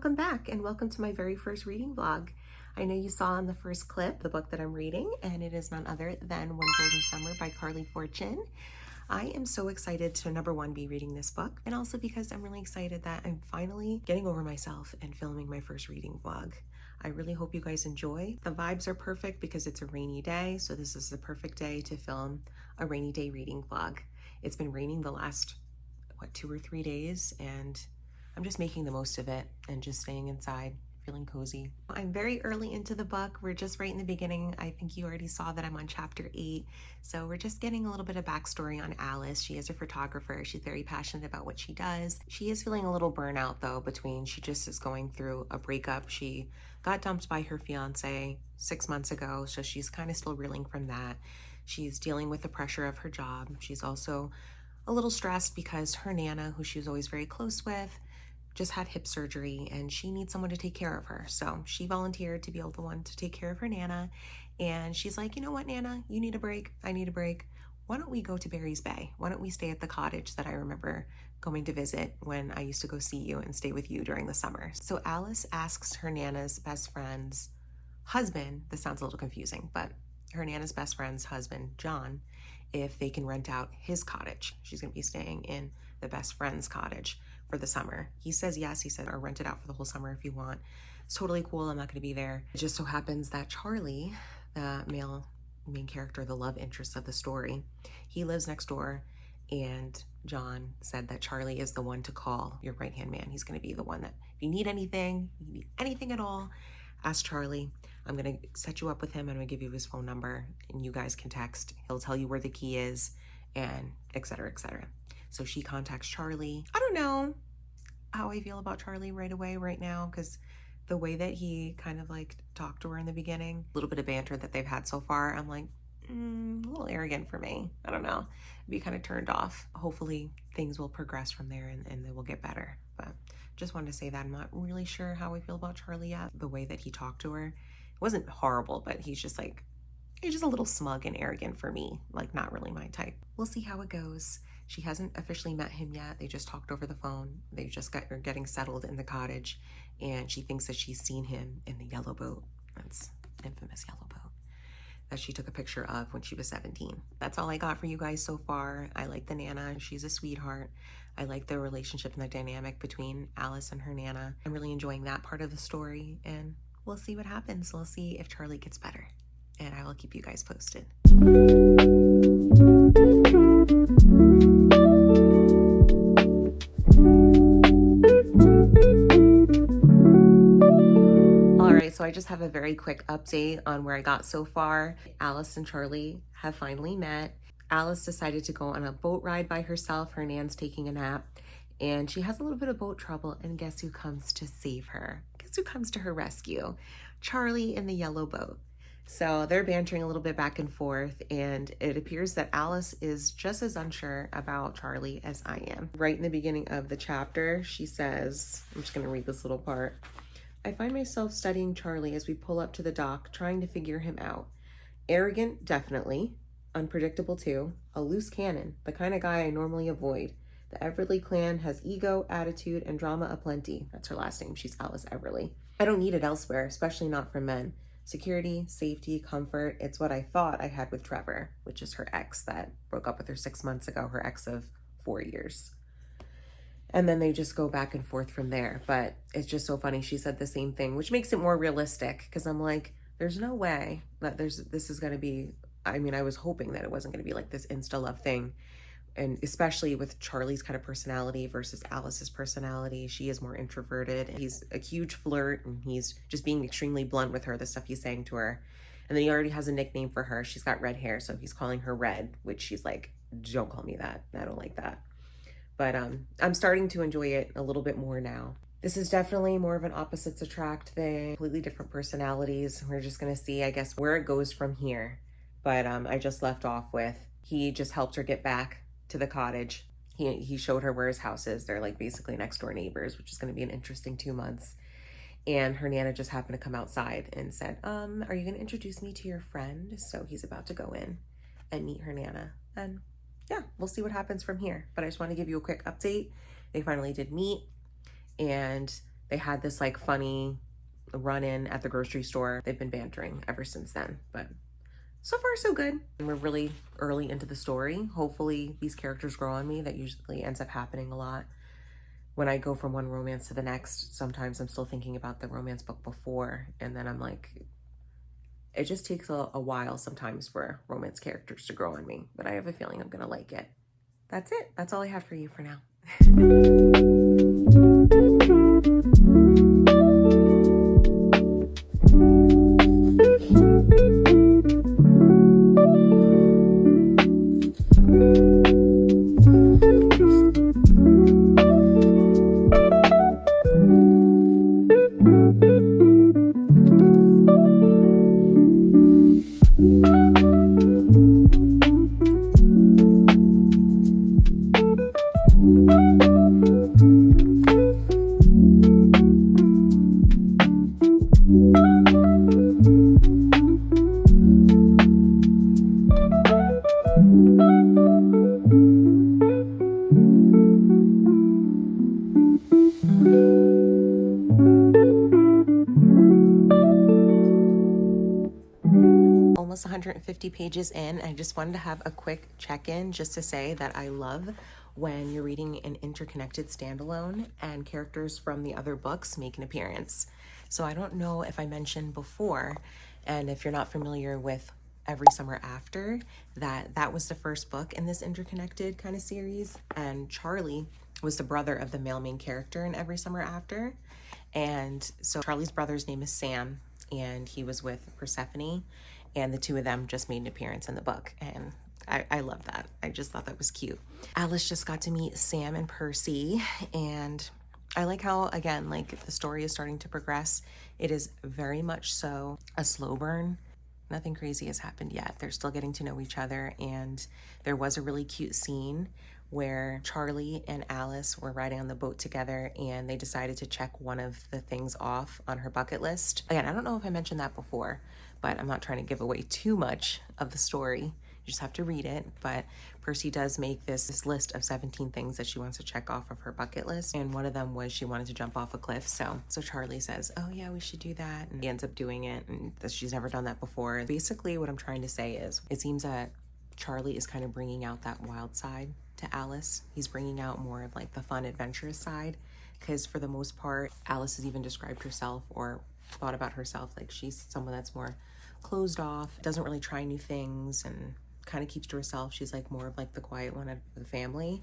welcome back and welcome to my very first reading vlog. I know you saw in the first clip the book that I'm reading, and it is none other than One Golden Summer by Carley Fortune. I am so excited to, number one, be reading this book, and also because I'm really excited that I'm finally getting over myself and filming my first reading vlog. I really hope you guys enjoy. The vibes are perfect because it's a rainy day, so this is the perfect day to film a rainy day reading vlog. It's been raining the last, 2 or 3 days, and I'm just making the most of it and just staying inside, feeling cozy. I'm very early into the book. We're just right in the beginning. I think you already saw that I'm on chapter 8. So we're just getting a little bit of backstory on Alice. She is a photographer. She's very passionate about what she does. She is feeling a little burnout though, between she just is going through a breakup. She got dumped by her fiance 6 months ago, so she's kind of still reeling from that. She's dealing with the pressure of her job. She's also a little stressed because her Nana, who she was always very close with, just had hip surgery and she needs someone to take care of her. So she volunteered to be the one to take care of her Nana. And she's like, you know what, Nana, you need a break. I need a break. Why don't we go to Barry's Bay? Why don't we stay at the cottage that I remember going to visit when I used to go see you and stay with you during the summer? So Alice asks her Nana's best friend's husband, this sounds a little confusing, but her Nana's best friend's husband, John, if they can rent out his cottage. She's gonna be staying in the best friend's cottage for the summer. He says yes. He said, or rent it out for the whole summer if you want. It's totally cool. I'm not going to be there. It just so happens that Charlie, the main character, the love interest of the story, he lives next door, and John said that Charlie is the one to call, your right-hand man. He's going to be the one that if you need anything at all, ask Charlie. I'm going to set you up with him. I'm going to give you his phone number and you guys can text. He'll tell you where the key is, and etc., etc. So she contacts Charlie. I don't know how I feel about Charlie right away, right now, because the way that he kind of like talked to her in the beginning, a little bit of banter that they've had so far, I'm like, a little arrogant for me. I don't know. I'd be kind of turned off. Hopefully things will progress from there and they will get better. But just wanted to say that I'm not really sure how I feel about Charlie yet. The way that he talked to her, it wasn't horrible, but he's just a little smug and arrogant for me, like not really my type. We'll see how it goes. She hasn't officially met him yet. They just talked over the phone. They just are getting settled in the cottage, and she thinks that she's seen him in the yellow boat. That's infamous yellow boat that she took a picture of when she was 17. That's all I got for you guys so far. I like the Nana. She's a sweetheart. I like the relationship and the dynamic between Alice and her Nana. I'm really enjoying that part of the story, and we'll see what happens. We'll see if Charlie gets better, and I will keep you guys posted. So I just have a very quick update on where I got so far. Alice and Charlie have finally met. Alice decided to go on a boat ride by herself. Her Nan's taking a nap, and she has a little bit of boat trouble, and guess who comes to save her? Guess who comes to her rescue? Charlie in the yellow boat. So they're bantering a little bit back and forth, and it appears that Alice is just as unsure about Charlie as I am. Right in the beginning of the chapter, she says, I'm just going to read this little part. I find myself studying Charlie as we pull up to the dock, trying to figure him out. Arrogant, definitely. Unpredictable, too. A loose cannon, the kind of guy I normally avoid. The Everly clan has ego, attitude, and drama aplenty. That's her last name. She's Alice Everly. I don't need it elsewhere, especially not from men. Security, safety, comfort. It's what I thought I had with Trevor, which is her ex that broke up with her 6 months ago, her ex of 4 years. And then they just go back and forth from there. But it's just so funny. She said the same thing, which makes it more realistic, because I'm like, there's no way that this is going to be, I mean, I was hoping that it wasn't going to be like this insta-love thing. And especially with Charlie's kind of personality versus Alice's personality. She is more introverted. He's a huge flirt, and he's just being extremely blunt with her, the stuff he's saying to her. And then he already has a nickname for her. She's got red hair, so he's calling her Red, which she's like, don't call me that. I don't like that. But I'm starting to enjoy it a little bit more now. This is definitely more of an opposites attract thing, completely different personalities. We're just gonna see, I guess, where it goes from here. But I just left off with, he just helped her get back to the cottage. He showed her where his house is. They're like basically next door neighbors, which is gonna be an interesting 2 months. And her Nana just happened to come outside and said, are you gonna introduce me to your friend? So he's about to go in and meet her Nana. And yeah, we'll see what happens from here. But I just want to give you a quick update. They finally did meet, and they had this like funny run-in at the grocery store. They've been bantering ever since then, but so far so good. And we're really early into the story. Hopefully these characters grow on me. That usually ends up happening a lot when I go from one romance to the next. Sometimes I'm still thinking about the romance book before, and then I'm like, it just takes a while sometimes for romance characters to grow on me, but I have a feeling I'm gonna like it. That's it. That's all I have for you for now. Almost 150 pages in. I just wanted to have a quick check-in just to say that I love when you're reading an interconnected standalone and characters from the other books make an appearance. So I don't know if I mentioned before, and if you're not familiar with Every Summer After, that was the first book in this interconnected kind of series, and Charlie was the brother of the male main character in Every Summer After. And so Charlie's brother's name is Sam, and he was with Persephone, and the two of them just made an appearance in the book, and I love that. I just thought that was cute. Alice just got to meet Sam and Percy, and I like how, again, like the story is starting to progress. It is very much so a slow burn. Nothing crazy has happened yet. They're still getting to know each other, and there was a really cute scene where Charlie and Alice were riding on the boat together, and they decided to check one of the things off on her bucket list. Again, I don't know if I mentioned that before, but I'm not trying to give away too much of the story. You just have to read it. But Percy does make this list of 17 things that she wants to check off of her bucket list, and one of them was she wanted to jump off a cliff. So Charlie says, oh yeah, we should do that, and he ends up doing it, and she's never done that before. Basically what I'm trying to say is, it seems that Charlie is kind of bringing out that wild side to Alice. He's bringing out more of like the fun, adventurous side, because for the most part, Alice has even described herself or thought about herself like she's someone that's more closed off, doesn't really try new things, and kind of keeps to herself. She's like more of like the quiet one of the family,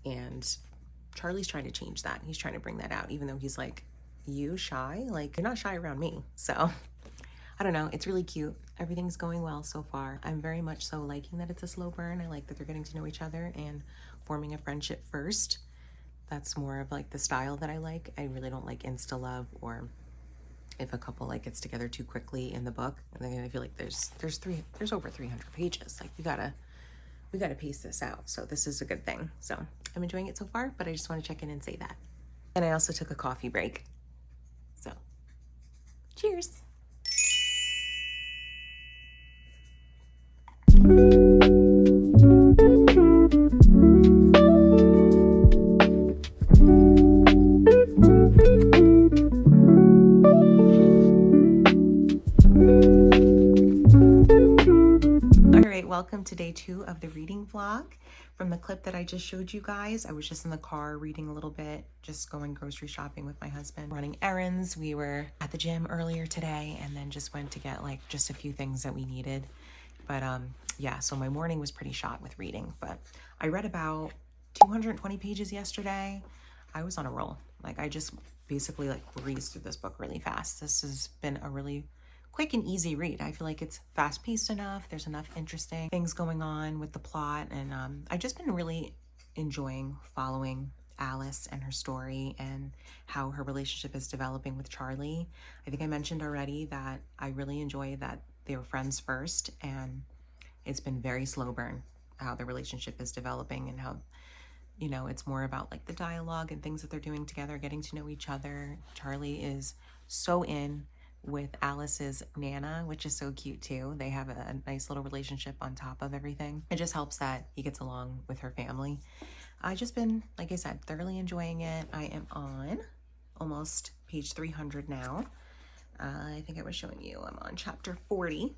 and Charlie's trying to change that. He's trying to bring that out, even though he's like, you shy? Like, you're not shy around me. So I don't know, it's really cute. Everything's going well so far. I'm very much so liking that it's a slow burn. I like that they're getting to know each other and forming a friendship first. That's more of like the style that I like. I really don't like insta love, or if a couple like gets together too quickly in the book. And then I feel like there's over 300 pages. Like we gotta pace this out. So this is a good thing. So I'm enjoying it so far, but I just want to check in and say that. And I also took a coffee break. So cheers. Welcome to day 2 of the reading vlog. From the clip that I just showed you guys, I was just in the car reading a little bit, just going grocery shopping with my husband, running errands. We were at the gym earlier today, and then just went to get like just a few things that we needed. But yeah, so my morning was pretty shot with reading, but I read about 220 pages yesterday. I was on a roll. Like I just basically like breezed through this book really fast. This has been a really quick and easy read. I feel like it's fast-paced enough. There's enough interesting things going on with the plot, and I've just been really enjoying following Alice and her story and how her relationship is developing with Charlie. I think I mentioned already that I really enjoy that they were friends first, and it's been very slow burn how their relationship is developing, and how, you know, it's more about like the dialogue and things that they're doing together, getting to know each other. Charlie is so in with Alice's Nana, which is so cute too. They have a nice little relationship on top of everything. It just helps that he gets along with her family. I just been, like I said, thoroughly enjoying it. I am on almost page 300 now. I think I was showing you I'm on chapter 40.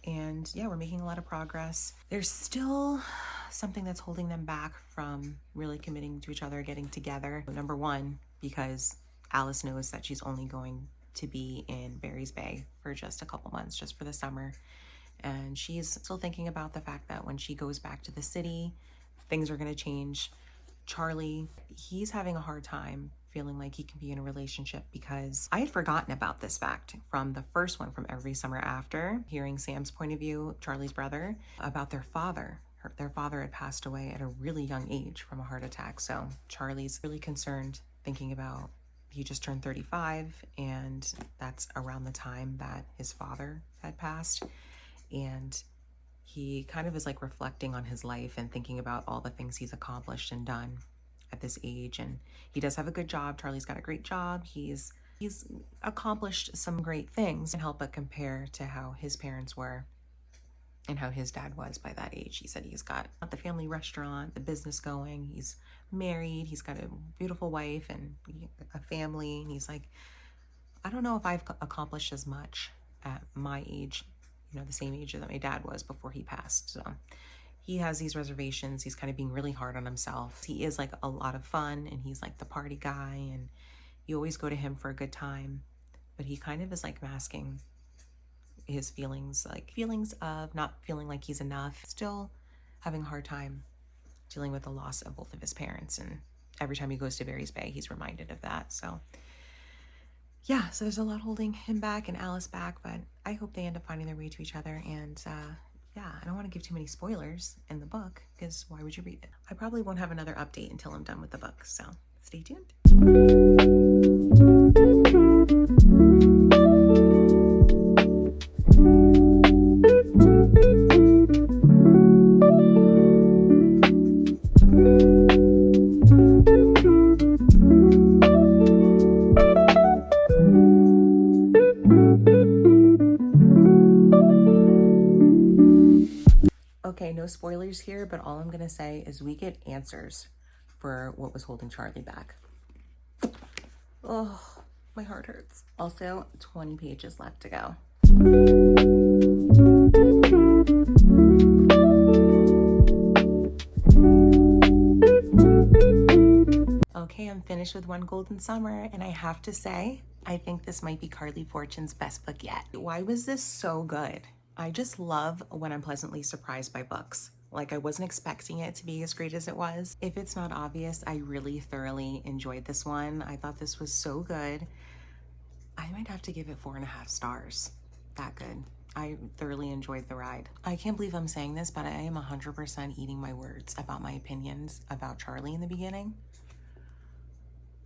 And yeah, we're making a lot of progress. There's still something that's holding them back from really committing to each other, getting together. Number one, because Alice knows that she's only going to be in Barry's Bay for just a couple months, just for the summer. And she's still thinking about the fact that when she goes back to the city, things are going to change. Charlie, he's having a hard time feeling like he can be in a relationship because I had forgotten about this fact from the first one, from Every Summer After, hearing Sam's point of view, Charlie's brother, about their father. Their father had passed away at a really young age from a heart attack. So Charlie's really concerned, thinking about, he just turned 35, and that's around the time that his father had passed. And he kind of is like reflecting on his life and thinking about all the things he's accomplished and done at this age. And he does have a good job. Charlie's got a great job. He's accomplished some great things, and help but compare to how his parents were and how his dad was by that age. He said he's got the family restaurant, the business going, he's married, he's got a beautiful wife and a family. And he's like, I don't know if I've accomplished as much at my age, you know, the same age that my dad was before he passed. So he has these reservations. He's kind of being really hard on himself. He is like a lot of fun, and he's like the party guy, and you always go to him for a good time. But he kind of is like masking his feelings, like feelings of not feeling like he's enough, still having a hard time dealing with the loss of both of his parents. And every time he goes to Barry's Bay, he's reminded of that. So yeah, so there's a lot holding him back and Alice back, but I hope they end up finding their way to each other. And yeah, I don't want to give too many spoilers in the book, because why would you read it? I probably won't have another update until I'm done with the book, so stay tuned. Okay, no spoilers here, but all I'm gonna say is we get answers for what was holding Charlie back. Oh, my heart hurts. Also, 20 pages left to go. Okay, I'm finished with One Golden Summer, and I have to say, I think this might be Carley Fortune's best book yet. Why was this so good? I just love when I'm pleasantly surprised by books. Like, I wasn't expecting it to be as great as it was. If it's not obvious, I really thoroughly enjoyed this one. I thought this was so good. I might have to give it 4.5 stars. That good. I thoroughly enjoyed the ride. I can't believe I'm saying this, but I am 100% eating my words about my opinions about Charlie in the beginning.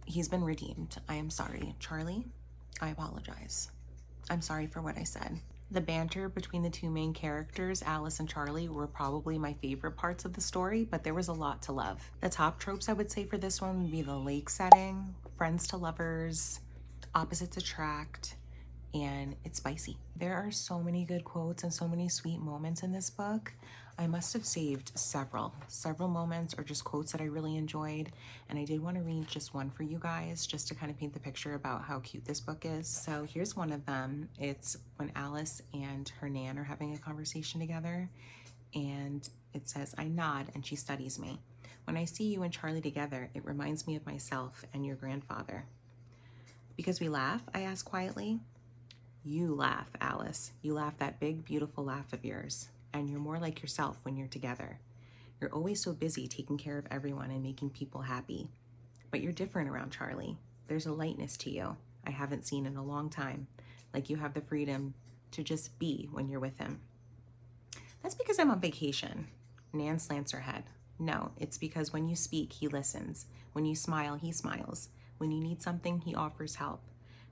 He's been redeemed. I am sorry. Charlie, I apologize. I'm sorry for what I said. The banter between the two main characters, Alice and Charlie, were probably my favorite parts of the story, but there was a lot to love. The top tropes I would say for this one would be the lake setting, friends to lovers, opposites attract, and it's spicy. There are so many good quotes and so many sweet moments in this book. I must have saved several moments or just quotes that I really enjoyed, and I did want to read just one for you guys just to kind of paint the picture about how cute this book is. So here's one of them. It's when Alice and her nan are having a conversation together, and it says, I nod and she studies me. When I see you and Charlie together, it reminds me of myself and your grandfather. Because we laugh, I ask quietly. You laugh, Alice. You laugh that big, beautiful laugh of yours. And you're more like yourself when you're together. You're always so busy taking care of everyone and making people happy. But you're different around Charlie. There's a lightness to you I haven't seen in a long time. Like you have the freedom to just be when you're with him. That's because I'm on vacation. Nan slants her head. No, it's because when you speak, he listens. When you smile, he smiles. When you need something, he offers help.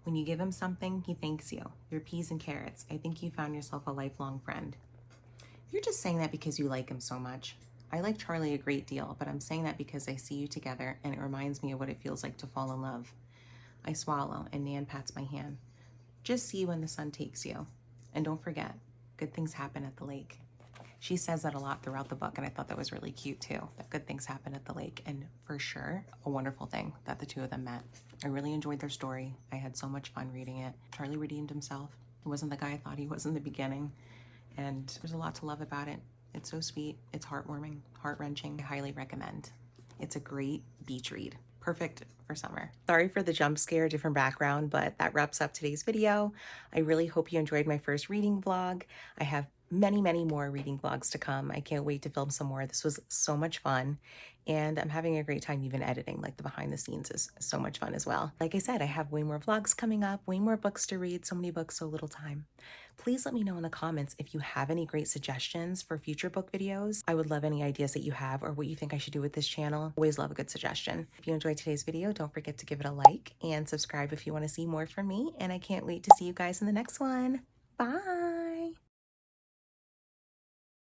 When you give him something, he thanks you. Your peas and carrots. I think you found yourself a lifelong friend. You're just saying that because you like him so much. I like Charlie a great deal, but I'm saying that because I see you together and it reminds me of what it feels like to fall in love. I swallow and Nan pats my hand. Just see when the sun takes you. And don't forget, good things happen at the lake. She says that a lot throughout the book, and I thought that was really cute too, that good things happen at the lake, and for sure, a wonderful thing that the two of them met. I really enjoyed their story. I had so much fun reading it. Charlie redeemed himself. He wasn't the guy I thought he was in the beginning, and there's a lot to love about it. It's so sweet. It's heartwarming, heart-wrenching. I highly recommend. It's a great beach read. Perfect for summer. Sorry for the jump scare, different background, but that wraps up today's video. I really hope you enjoyed my first reading vlog. I have many, many more reading vlogs to come. I can't wait to film some more. This was so much fun, and I'm having a great time even editing. Like, the behind the scenes is so much fun as well. Like I said, I have way more vlogs coming up, way more books to read, so many books, so little time. Please let me know in the comments if you have any great suggestions for future book videos. I would love any ideas that you have or what you think I should do with this channel. Always love a good suggestion. If you enjoyed today's video, don't forget to give it a like and subscribe if you want to see more from me. And I can't wait to see you guys in the next one. Bye.